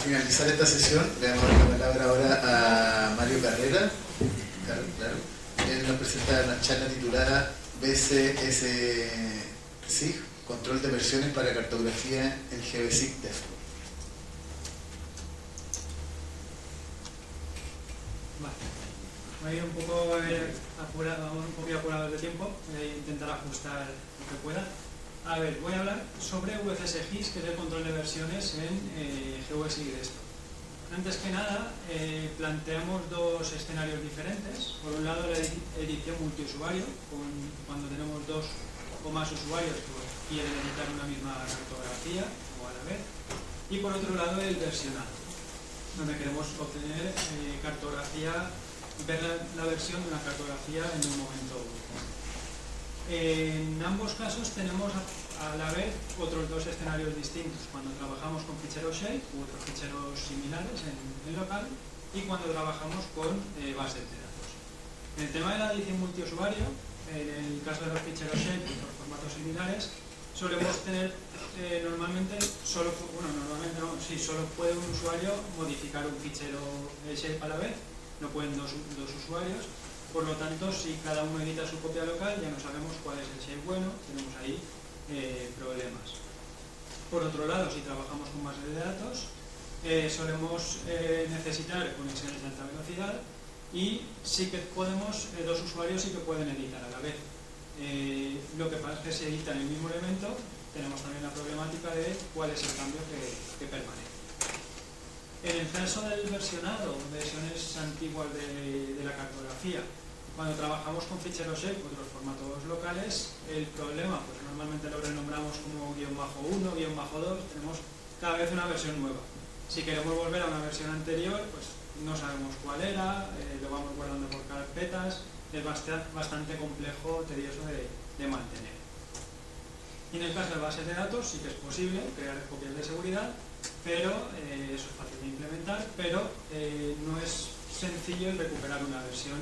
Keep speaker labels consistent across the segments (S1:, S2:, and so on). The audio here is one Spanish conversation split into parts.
S1: finalizar esta sesión, le damos la palabra ahora a Mario Carrera. Claro. Él nos presenta una charla titulada BCSSIG, Control de Versiones para Cartografía en GeoSig DEF.
S2: Voy a ir un poco apurado de tiempo, voy a intentar ajustar lo que pueda. A ver, voy a hablar sobre VCSGIS, que es el control de versiones en GeoSig DEF. Antes que nada, planteamos dos escenarios diferentes. Por un lado, la edición multiusuario, cuando tenemos dos o más usuarios que quieren editar una misma cartografía o a la vez. Y por otro lado, el versionado, donde queremos obtener cartografía, ver la versión de una cartografía en un momento único. En ambos casos tenemos a la vez otros dos escenarios distintos, cuando trabajamos con ficheros shape u otros ficheros similares en local y cuando trabajamos con bases de datos. En el tema de la edición multiusuario, en el caso de los ficheros shape y otros formatos similares, solemos tener normalmente solo puede un usuario modificar un fichero shape a la vez, no pueden dos usuarios. Por lo tanto, si cada uno edita su copia local, ya no sabemos cuál es el shape bueno, tenemos ahí problemas. Por otro lado, si trabajamos con bases de datos, solemos necesitar conexiones de alta velocidad y sí que podemos, dos usuarios sí que pueden editar a la vez. Lo que pasa es que si editan el mismo elemento, tenemos también la problemática de cuál es el cambio que permanece. En el caso del versionado, versiones antiguas de la cartografía, cuando trabajamos con ficheros shape u otros formatos locales, el problema, pues normalmente lo renombramos como --1, --2, tenemos cada vez una versión nueva. Si queremos volver a una versión anterior, pues no sabemos cuál era, lo vamos guardando por carpetas, es bastante complejo, tedioso de mantener. Y en el caso de bases de datos sí que es posible crear copias de seguridad, pero eso es fácil de implementar, pero no es sencillo recuperar una versión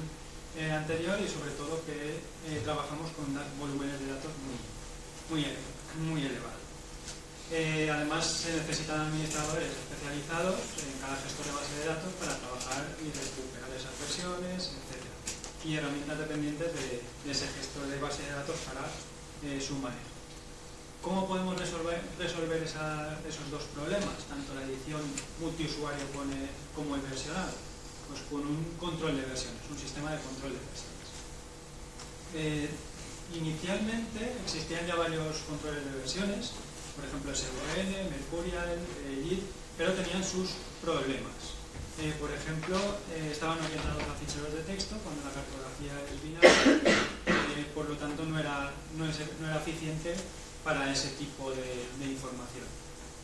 S2: anterior y sobre todo que trabajamos con volúmenes de datos muy elevados. Además se necesitan administradores especializados en cada gestor de base de datos para trabajar y recuperar esas versiones, etc. Y herramientas dependientes de ese gestor de base de datos para su manejo. ¿Cómo podemos resolver esos dos problemas, tanto la edición multiusuario como el versionado? Pues con un control de versiones, un sistema de control de versiones. Inicialmente existían ya varios controles de versiones, por ejemplo SVN, Mercurial, JIT, pero tenían sus problemas. Por ejemplo, estaban orientados a ficheros de texto cuando la cartografía es binaria, por lo tanto no era eficiente para ese tipo de información.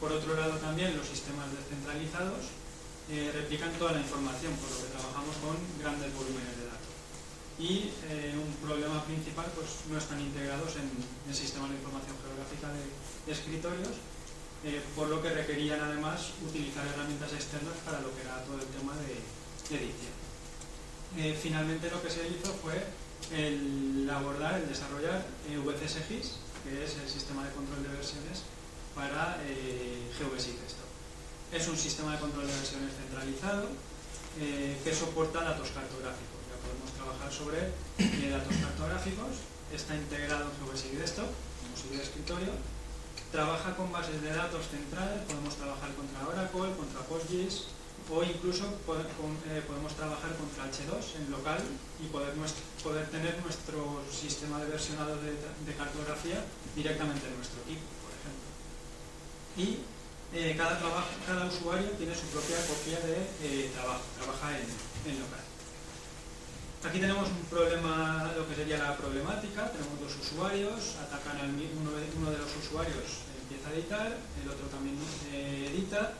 S2: Por otro lado también los sistemas descentralizados replican toda la información, por lo que trabajamos con grandes volúmenes de datos. Y un problema principal, pues no están integrados en el sistema de información geográfica de escritorios, por lo que requerían además utilizar herramientas externas para lo que era todo el tema de edición. Finalmente lo que se hizo fue el desarrollar VCSGIS, que es el sistema de control de versiones para GeoSig DEF. Es un sistema de control de versiones centralizado que soporta datos cartográficos. Ya podemos trabajar sobre datos cartográficos, está integrado en GeoSig DEF, como sigue de escritorio, trabaja con bases de datos centrales, podemos trabajar contra Oracle, contra PostGIS o incluso podemos trabajar contra H2 en local y poder tener nuestro sistema de versionado de cartografía directamente en nuestro equipo, por ejemplo. Y cada usuario tiene su propia copia de trabajo, trabaja en local. Aquí tenemos un problema, lo que sería la problemática. Tenemos dos usuarios, atacan uno de los usuarios, empieza a editar, el otro también edita.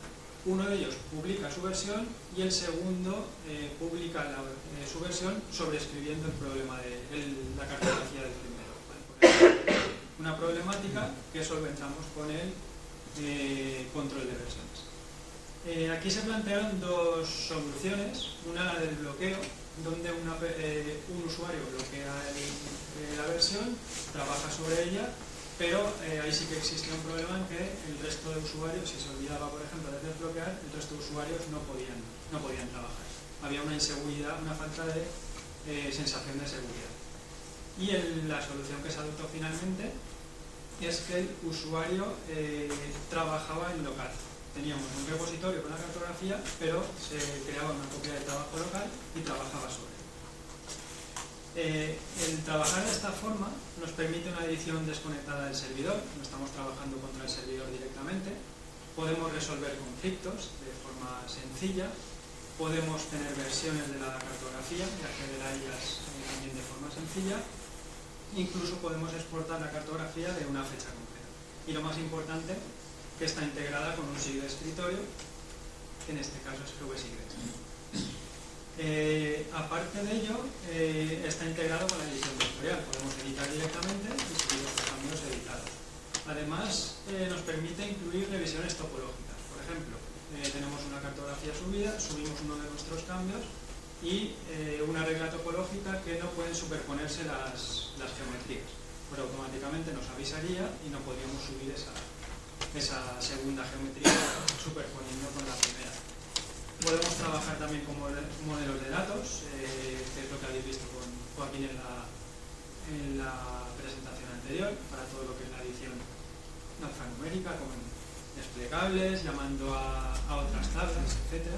S2: Uno de ellos publica su versión y el segundo publica su versión sobreescribiendo el problema de la cartografía del primero. ¿Vale? Una problemática que solventamos con el control de versiones. Aquí se plantearon dos soluciones, una la del bloqueo, donde un usuario bloquea la versión, trabaja sobre ella pero ahí sí que existía un problema en que el resto de usuarios, si se olvidaba, por ejemplo, de desbloquear, el resto de usuarios no podían trabajar. Había una inseguridad, una falta de sensación de seguridad. Y la solución que se adoptó finalmente es que el usuario trabajaba en local. Teníamos un repositorio con la cartografía, pero se creaba una copia de trabajo local y trabajaba sobre él. El trabajar de esta forma nos permite una edición desconectada del servidor, no estamos trabajando contra el servidor directamente, podemos resolver conflictos de forma sencilla, podemos tener versiones de la cartografía y acceder a ellas también de forma sencilla, incluso podemos exportar la cartografía de una fecha concreta. Y lo más importante, que está integrada con un SIG de escritorio, que en este caso es GWSigret. Aparte de ello, está integrado con la edición vectorial. Podemos editar directamente y subir los cambios editados. Además, nos permite incluir revisiones topológicas. Por ejemplo, tenemos una cartografía subida, subimos uno de nuestros cambios y una regla topológica que no pueden superponerse las geometrías. Pero automáticamente nos avisaría y no podríamos subir esa segunda geometría superponiendo con la primera. Podemos trabajar también con modelos de datos, que es lo que habéis visto con Joaquín en la presentación anterior, para todo lo que es la edición alfanumérica, con desplegables, llamando a otras tablas, etc.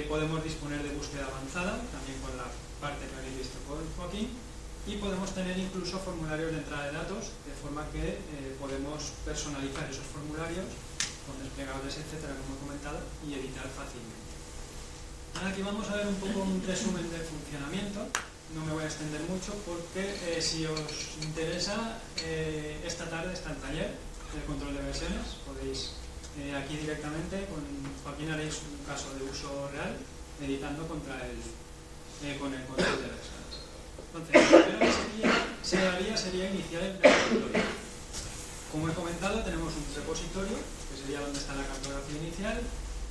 S2: Podemos disponer de búsqueda avanzada, también con la parte que habéis visto con Joaquín, y podemos tener incluso formularios de entrada de datos, de forma que podemos personalizar esos formularios con desplegables, etcétera, como he comentado, y editar fácilmente. Ahora aquí vamos a ver un poco un resumen del funcionamiento. No me voy a extender mucho porque si os interesa, esta tarde está el taller de control de versiones. Podéis aquí directamente, con Joaquín haréis un caso de uso real, editando con el control de versiones. Entonces, lo primero que se haría sería iniciar el repositorio. Como he comentado, tenemos un repositorio, que sería donde está la cartografía inicial,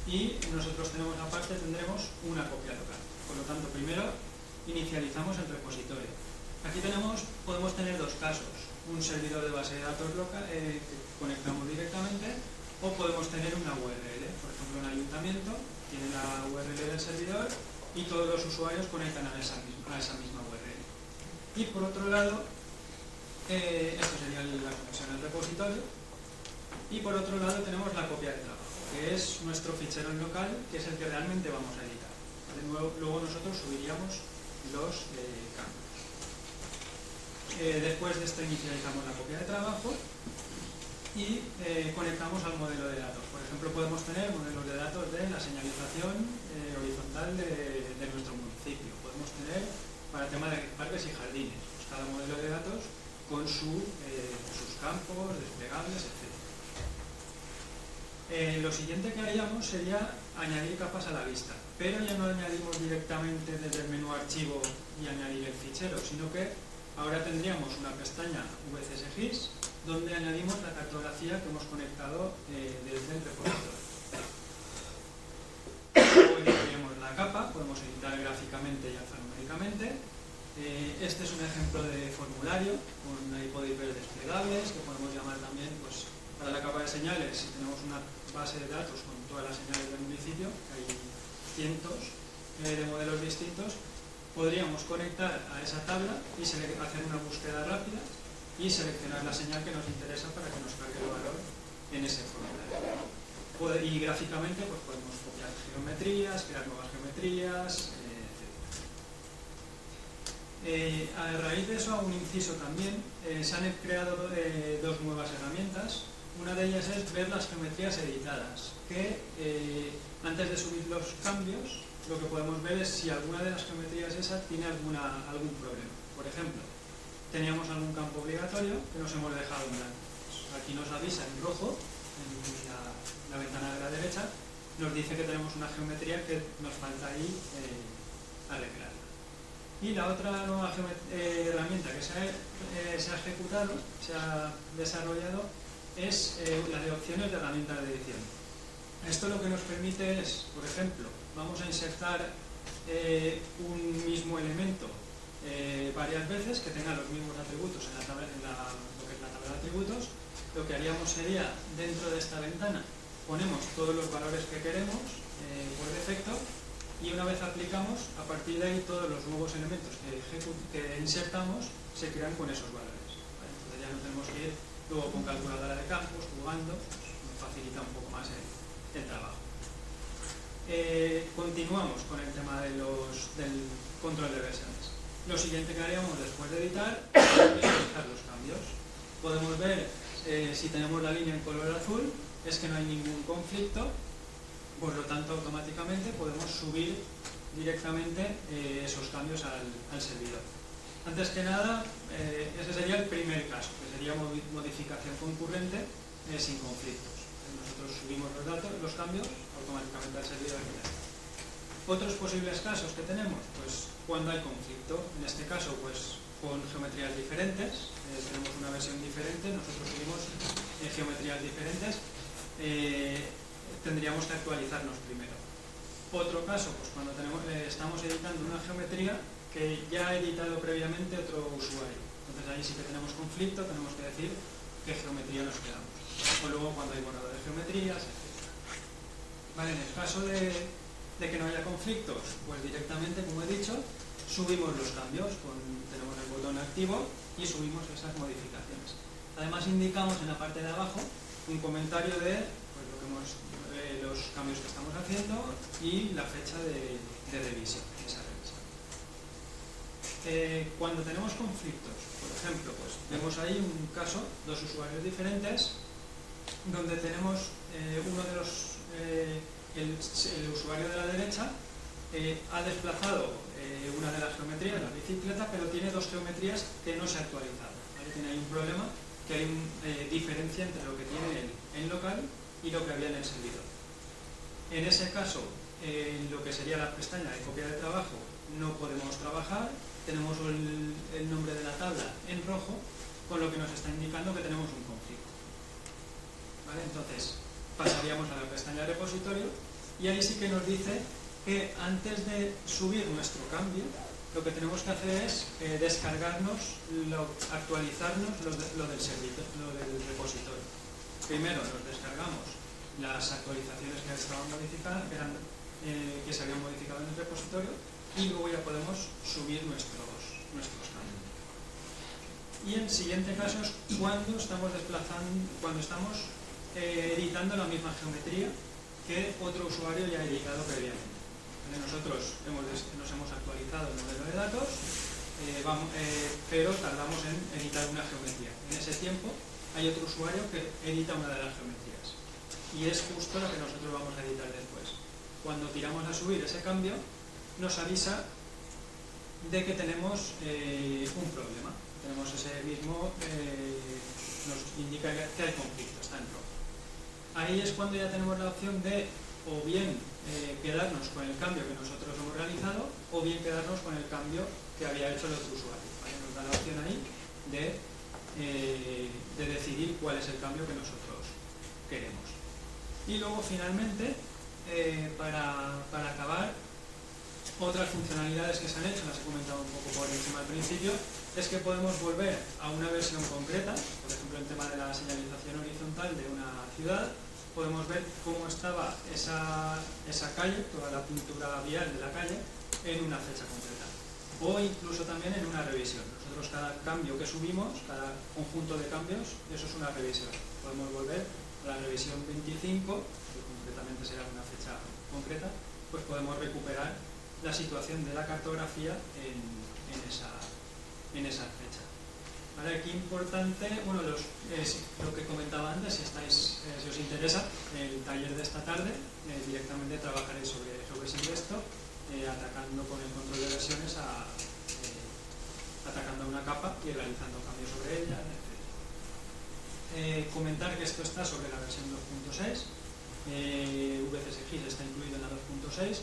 S2: y nosotros tendremos una copia local. Por lo tanto, primero inicializamos el repositorio. Aquí podemos tener dos casos: un servidor de base de datos local que conectamos directamente, o podemos tener una URL. Por ejemplo, un ayuntamiento tiene la URL del servidor y todos los usuarios conectan a esa misma URL. Y por otro lado, esto sería la conexión al repositorio, y por otro lado tenemos la copia de trabajo, que es nuestro fichero en local, que es el que realmente vamos a editar. Luego nosotros subiríamos los cambios. Después de esto inicializamos la copia de trabajo y conectamos al modelo de datos. Por ejemplo, podemos tener modelos de datos de la señalización horizontal de nuestro municipio. Podemos tener para el tema de parques y jardines, pues cada modelo de datos con sus campos, desplegables, etc. Lo siguiente que haríamos sería añadir capas a la vista, pero ya no añadimos directamente desde el menú archivo y añadir el fichero, sino que ahora tendríamos una pestaña VCSGIS donde añadimos la cartografía que hemos conectado desde el repositorio. Luego editaremos la capa, podemos editar gráficamente y alfanuméricamente. Este es un ejemplo de formulario, ahí podéis ver desplegables, que podemos llamar también, pues, para la capa de señales. Si tenemos una base de datos con todas las señales del municipio, que hay cientos de modelos distintos, podríamos conectar a esa tabla y hacer una búsqueda rápida y seleccionar la señal que nos interesa para que nos cargue el valor en ese formulario. Y gráficamente pues podemos copiar geometrías, crear nuevas geometrías, a raíz de eso, a un inciso también, se han creado dos nuevas herramientas. Una de ellas es ver las geometrías editadas, que antes de subir los cambios, lo que podemos ver es si alguna de las geometrías esas tiene algún problema. Por ejemplo, teníamos algún campo obligatorio que nos hemos dejado en blanco. Aquí nos avisa en rojo, en la ventana de la derecha, nos dice que tenemos una geometría que nos falta ahí arreglar. Y la otra nueva herramienta que se ha ejecutado, se ha desarrollado, es la de opciones de herramientas de edición. Esto lo que nos permite es, por ejemplo, vamos a insertar un mismo elemento varias veces, que tenga los mismos atributos en lo que que es la tabla de atributos, lo que haríamos sería, dentro de esta ventana, ponemos todos los valores que queremos por defecto, y una vez aplicamos, a partir de ahí todos los nuevos elementos que insertamos se crean con esos valores. ¿Vale? Entonces ya no tenemos que ir luego con calculadora de campos, jugando, pues nos facilita un poco más el trabajo. Continuamos con el tema del control de versiones. Lo siguiente que haríamos después de editar es visualizar los cambios. Podemos ver si tenemos la línea en color azul, es que no hay ningún conflicto, por lo tanto automáticamente podemos subir directamente esos cambios al servidor. Antes que nada, ese sería el primer caso, que sería modificación concurrente sin conflictos. Nosotros subimos los cambios automáticamente al servidor. Otros posibles casos que tenemos, pues cuando hay conflicto, en este caso pues con geometrías diferentes, tenemos una versión diferente, nosotros subimos geometrías diferentes, tendríamos que actualizarnos primero. Otro caso, pues cuando estamos editando una geometría que ya ha editado previamente otro usuario. Entonces ahí sí que tenemos conflicto, tenemos que decir qué geometría nos quedamos. O luego cuando hay borrado de geometrías, etc. Vale, en el caso de que no haya conflictos, pues directamente, como he dicho, subimos los cambios, tenemos el botón activo y subimos esas modificaciones. Además indicamos en la parte de abajo un comentario de los cambios que estamos haciendo y la fecha de revisión, esa revisión. Cuando tenemos conflictos, por ejemplo, pues vemos ahí un caso, dos usuarios diferentes, donde tenemos uno de el usuario de la derecha ha desplazado una de las geometrías, la bicicleta, pero tiene dos geometrías que no se ha actualizado. ¿Vale? Tiene ahí un problema, que hay una diferencia entre lo que tiene en local y lo que había en el servidor. En ese caso, en lo que sería la pestaña de copia de trabajo, no podemos trabajar, tenemos el nombre de la tabla en rojo, con lo que nos está indicando que tenemos un conflicto. ¿Vale? Entonces, pasaríamos a la pestaña de repositorio y ahí sí que nos dice que antes de subir nuestro cambio, lo que tenemos que hacer es descargarnos, actualizarnos lo del repositorio. Primero nos descargamos las actualizaciones que estaban modificadas, que se habían modificado en el repositorio, y luego ya podemos subir nuestros cambios. Y el siguiente caso es cuando estamos editando la misma geometría que otro usuario ya ha editado previamente. Nosotros nos hemos actualizado el modelo de datos, pero tardamos en editar una geometría. En ese tiempo hay otro usuario que edita una de las geometrías. Y es justo lo que nosotros vamos a editar después. Cuando tiramos a subir ese cambio, nos avisa de que tenemos un problema. Tenemos ese mismo, nos indica que hay conflicto, está en rojo. Ahí es cuando ya tenemos la opción de o bien quedarnos con el cambio que nosotros hemos realizado, o bien quedarnos con el cambio que había hecho el otro usuario. ¿Vale? Nos da la opción ahí de decidir cuál es el cambio que nosotros queremos. Y luego finalmente, para acabar, otras funcionalidades que se han hecho, las he comentado un poco por encima al principio, es que podemos volver a una versión concreta, por ejemplo el tema de la señalización horizontal de una ciudad, podemos ver cómo estaba esa calle, toda la pintura vial de la calle, en una fecha concreta. O incluso también en una revisión. Nosotros cada cambio que subimos, cada conjunto de cambios, eso es una revisión. Podemos volver a la revisión 25, que concretamente será una fecha concreta, pues podemos recuperar la situación de la cartografía en esa fecha. ¿Vale? Aquí importante, bueno, lo que comentaba antes, si os interesa, el taller de esta tarde, directamente trabajaré sobre Silvestro, atacando con el control de versiones, atacando a una capa y realizando cambios sobre ella, etc. Comentar que esto está sobre la versión 2.6, VCSGIS está incluido en la 2.6,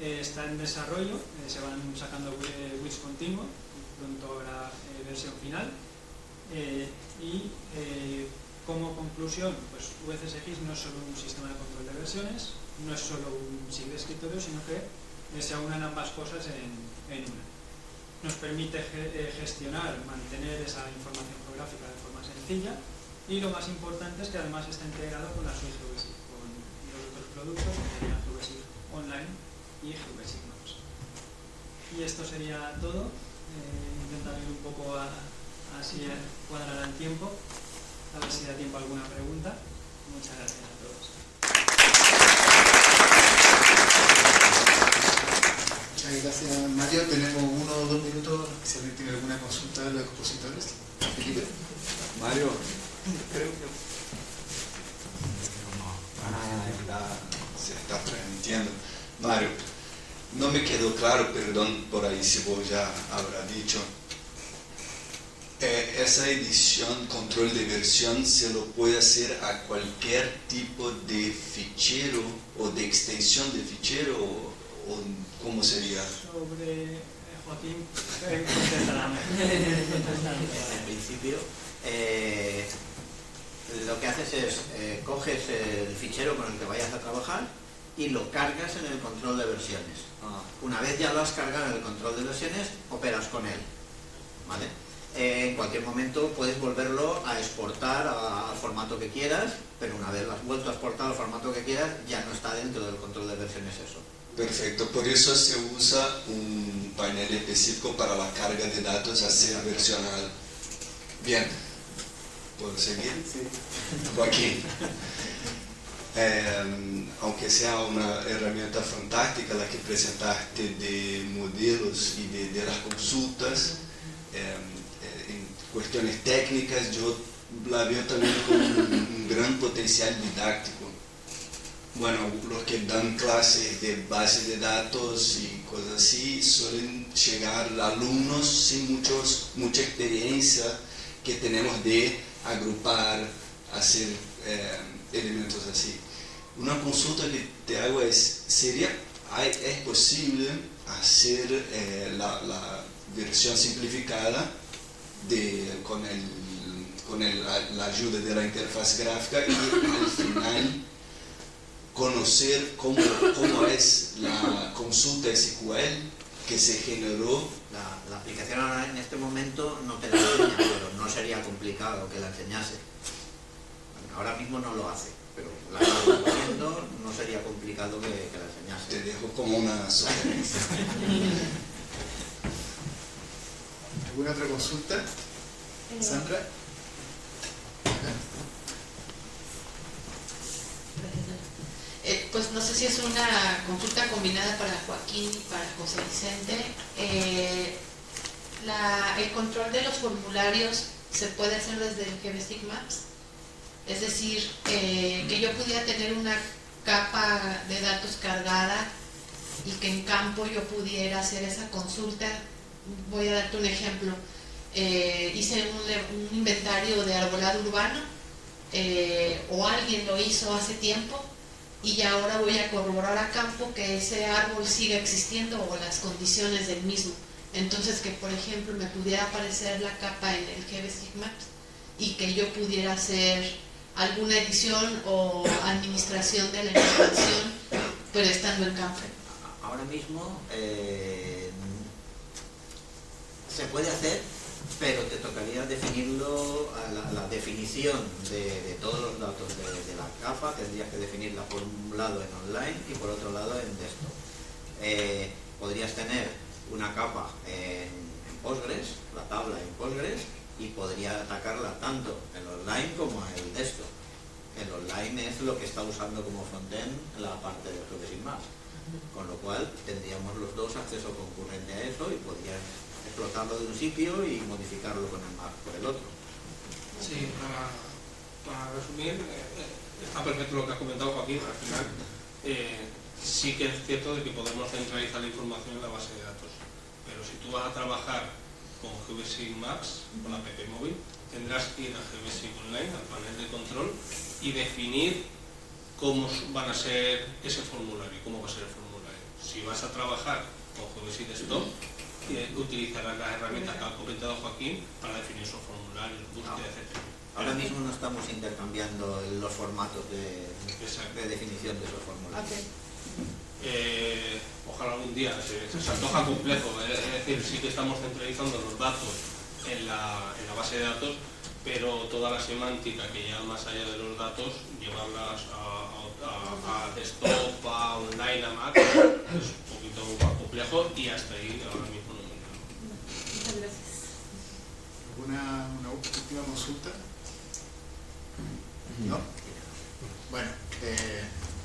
S2: está en desarrollo, se van sacando WIS continuo, pronto habrá versión final, y como conclusión, pues VCSGIS no es solo un sistema de control de versiones, no es solo un SIG de escritorio, sino que se aunan ambas cosas en una. nos permite gestionar, mantener esa información geográfica de forma sencilla, y lo más importante es que además está integrado con la suite GVSIG, con los otros productos que serían GVSIG Online y GVSIG Maps. Y esto sería todo. Intentar ir un poco así cuadrar el tiempo, a ver si da tiempo a alguna pregunta. Muchas gracias a todos.
S1: Muchas gracias, Mario. Tenemos 1 o 2 minutos si alguien tiene alguna consulta de los expositores. Felipe.
S3: Mario, creo que se está transmitiendo. Mario, no me quedó claro, perdón por ahí si vos ya habrá dicho. Esa edición, control de versión, se lo puede hacer a cualquier tipo de fichero o de extensión de fichero, o ¿cómo sería?
S2: Sobre Joaquín, contestará.
S4: En principio, lo que haces es coges el fichero con el que vayas a trabajar y lo cargas en el control de versiones. Una vez ya lo has cargado en el control de versiones, operas con él, ¿vale? En cualquier momento puedes volverlo a exportar al formato que quieras, pero una vez lo has vuelto a exportar al formato que quieras, ya no está dentro del control de versiones eso.
S3: Perfecto, por eso se usa un panel específico para la carga de datos a ser versional. Bien, ¿puedo seguir?
S1: Sí.
S3: Joaquín, aunque sea una herramienta fantástica la que presentaste de modelos y de las consultas, en cuestiones técnicas yo la veo también con un gran potencial didáctico. Bueno, los que dan clases de base de datos y cosas así suelen llegar alumnos sin mucha experiencia que tenemos de agrupar, hacer elementos así. Una consulta que te hago es, ¿es posible hacer la versión simplificada con la ayuda de la interfaz gráfica y al final conocer cómo es la consulta SQL que se generó?
S4: La aplicación ahora en este momento no te la enseña, pero no sería complicado que la enseñase. Ahora mismo no lo hace, pero la estamos viendo, no sería complicado que la enseñase.
S3: Te dejo como una sugerencia.
S1: ¿Alguna otra consulta? Sandra.
S5: Pues no sé si es una consulta combinada para Joaquín y para José Vicente. El control de los formularios se puede hacer desde el GVSIG Maps. Es decir, que yo pudiera tener una capa de datos cargada y que en campo yo pudiera hacer esa consulta. Voy a darte un ejemplo. Hice un inventario de arbolado urbano, o alguien lo hizo hace tiempo, y ahora voy a corroborar a campo que ese árbol siga existiendo o las condiciones del mismo. Entonces, que por ejemplo me pudiera aparecer la capa en el GVSIG Maps y que yo pudiera hacer alguna edición o administración de la información, pero estando en campo.
S4: Ahora mismo se puede hacer, pero te tocaría definirlo, la definición de todos los datos de la capa, tendrías que definirla por un lado en online y por otro lado en desktop. Podrías tener una capa en Postgres, la tabla en Postgres, y podría atacarla tanto en online como en el desktop. El online es lo que está usando como frontend la parte de GVSIG Maps, con lo cual tendríamos los dos acceso concurrente a eso y podrías explotarlo de un sitio y modificarlo con el map por el otro.
S6: Sí, para resumir, está perfecto lo que has comentado, Joaquín. Al final sí que es cierto de que podemos centralizar la información en la base de datos, pero si tú vas a trabajar con GVSIG Maps, con la app móvil, tendrás que ir a GVSIG Online, al panel de control, y definir cómo van a ser ese formulario, cómo va a ser el formulario. Si vas a trabajar con GVSIG Desktop, utilizarás las herramientas que ha comentado Joaquín para definir esos formularios, búsqueda, etc.
S4: Ahora mismo no estamos intercambiando los formatos de definición de esos formularios.
S5: Okay.
S6: ojalá algún día, se antoja complejo, es decir, sí que estamos centralizando los datos en la base de datos, pero toda la semántica que ya más allá de los datos, llevarlas a desktop, a online, a Mac, es un poquito más complejo y hasta ahí ahora mismo no me entiendo.
S5: Muchas gracias.
S1: ¿Una última consulta? ¿No? Bueno,